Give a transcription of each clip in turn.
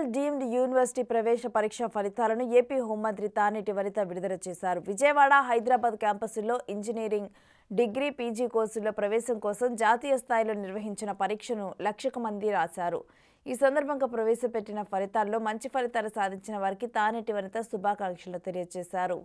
KL deemed university ప్రవేశ పరీక్ష ఫలితాలను ఏపీ హోంమంత్రి తానేటి వనిత విడుదల చేశారు. విజయవాడ, హైదరాబాద్ క్యాంపస్లో ఇంజనీరింగ్, డిగ్రీ, పీజీ కోర్సుల్లో ప్రవేశం కోసం జాతీయ స్థాయిలో నిర్వహించిన పరీక్షను లక్షకు మంది రాశారు. ఈ సందర్భంగా ప్రవేశపెట్టిన ఫలితాల్లో మంచి ఫలితాలు సాధించిన వారికి తానేటి వనిత శుభాకాంక్షలు తెలియజేశారు.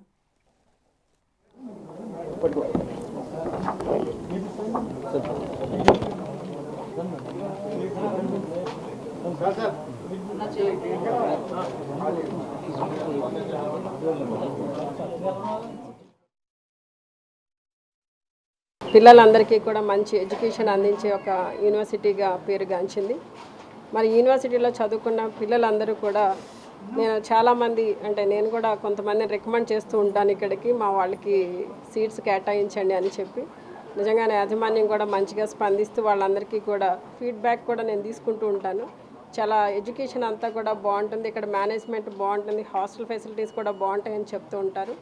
పిల్లలందరికీ కూడా మంచి ఎడ్యుకేషన్ అందించే ఒక యూనివర్సిటీగా పేరుగాంచింది. మరి యూనివర్సిటీలో చదువుకున్న పిల్లలందరూ కూడా నేను చాలామంది నేను కూడా కొంతమందిని రికమెండ్ చేస్తూ ఉంటాను ఇక్కడికి, మా వాళ్ళకి సీట్స్ కేటాయించండి అని చెప్పి. నిజంగానే యాజమాన్యం కూడా మంచిగా స్పందిస్తూ వాళ్ళందరికీ కూడా ఫీడ్బ్యాక్ కూడా నేను తీసుకుంటూ ఉంటాను. చాలా ఎడ్యుకేషన్ అంతా కూడా బాగుంటుంది, ఇక్కడ మేనేజ్మెంట్ బాగుంటుంది, హాస్టల్ ఫెసిలిటీస్ కూడా బాగుంటాయని చెప్తూ ఉంటారు.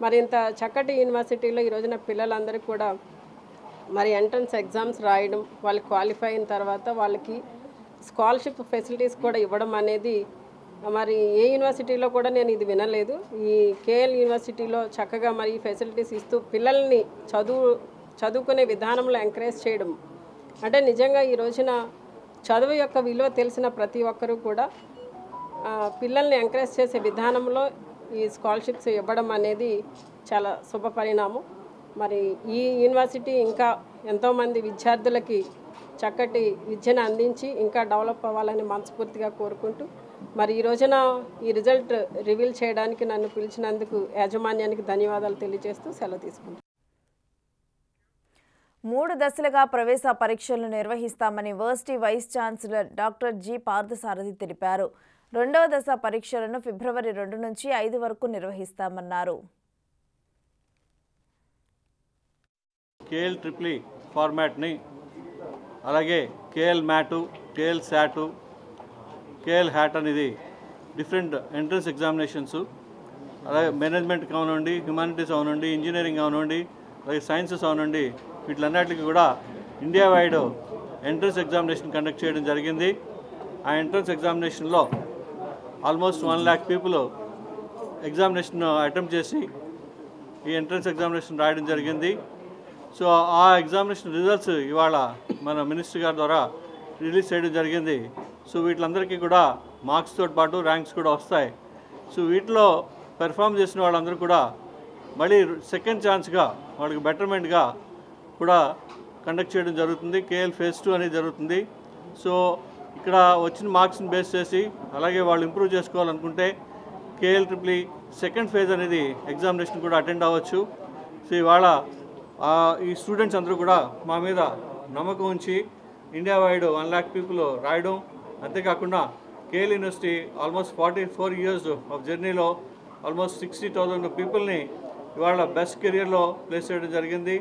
మరి ఇంత చక్కటి యూనివర్సిటీలో ఈ రోజున పిల్లలందరూ కూడా మరి ఎంట్రన్స్ ఎగ్జామ్స్ రాయడం, వాళ్ళు క్వాలిఫై అయిన తర్వాత వాళ్ళకి స్కాలర్షిప్ ఫెసిలిటీస్ కూడా ఇవ్వడం అనేది మరి ఏ యూనివర్సిటీలో కూడా నేను ఇది వినలేదు. ఈ కేఎల్ యూనివర్సిటీలో చక్కగా మరి ఫెసిలిటీస్ ఇస్తూ పిల్లల్ని చదువుకునే విధానంలో ఎంకరేజ్ చేయడం అంటే నిజంగా ఈ రోజున చదువు యొక్క విలువ తెలిసిన ప్రతి ఒక్కరూ కూడా పిల్లల్ని ఎంకరేజ్ చేసే విధానంలో ఈ స్కాలర్షిప్స్ ఇవ్వడం అనేది చాలా శుభ పరిణామం. మరి ఈ యూనివర్సిటీ ఇంకా ఎంతోమంది విద్యార్థులకి చక్కటి విద్యను అందించి ఇంకా డెవలప్ అవ్వాలని మనస్ఫూర్తిగా కోరుకుంటూ మరి ఈ రోజున ఈ రిజల్ట్ రివీల్ చేయడానికి నన్ను పిలిచినందుకు యాజమాన్యానికి ధన్యవాదాలు తెలియజేస్తూ సెలవు తీసుకుంటాను. 3 దశలుగా ప్రవేశ పరీక్షలను నిర్వహిస్తామని university vice chancellor doctor G Parthasarathi తెలిపారు. 2వ దశ పరీక్షలను ఫిబ్రవరి 2 నుంచి 5 వరకు నిర్వహిస్తామన్నారు. కేఎల్ ట్రిపుల్ ఫార్మాట్ని అలాగే KL MAT, KL SAT, KL HAT అనేది డిఫరెంట్ ఎంట్రన్స్ ఎగ్జామినేషన్స్, అలాగే మేనేజ్మెంట్ అవనండి, హ్యుమానిటీస్ అవనండి, ఇంజనీరింగ్ అవనండి, అలాగే సైన్సెస్ అవనండి, వీటిలన్నిటికీ కూడా India wide entrance examination conduct చేయడం జరిగింది. ఆ ఎంట్రన్స్ ఎగ్జామినేషన్లో almost 1 lakh people examination attempt చేసి ఈ ఎంట్రన్స్ ఎగ్జామినేషన్ రాయడం జరిగింది. సో ఆ ఎగ్జామినేషన్ రిజల్ట్స్ ఇవాళ మన మినిస్టర్ గారి ద్వారా రిలీజ్ చేయడం జరిగింది. సో వీటిలందరికీ కూడా మార్క్స్తో పాటు ర్యాంక్స్ కూడా వస్తాయి. సో వీటిలో పెర్ఫామ్ చేసిన వాళ్ళందరూ కూడా మళ్ళీ సెకండ్ ఛాన్స్గా వాళ్ళకి బెటర్మెంట్గా కూడా కండక్ట్ చేయడం జరుగుతుంది. కేఎల్ ఫేజ్ 2 అనేది జరుగుతుంది. సో ఇక్కడ వచ్చిన మార్క్స్ని బేస్ చేసి అలాగే వాళ్ళు ఇంప్రూవ్ చేసుకోవాలనుకుంటే కేఎల్ ట్రిపుల్ సెకండ్ ఫేజ్ అనేది ఎగ్జామినేషన్ కూడా అటెండ్ అవ్వచ్చు. సో ఇవాళ ఈ స్టూడెంట్స్ అందరూ కూడా మా మీద నమ్మకం ఉంచి ఇండియా వైడ్ 1 lakh పీపుల్ రాయడం, అంతేకాకుండా KL university almost 44 years of జర్నీలో ఆల్మోస్ట్ 60,000 పీపుల్ని ఇవాళ బెస్ట్ కెరియర్లో ప్లేస్ చేయడం జరిగింది.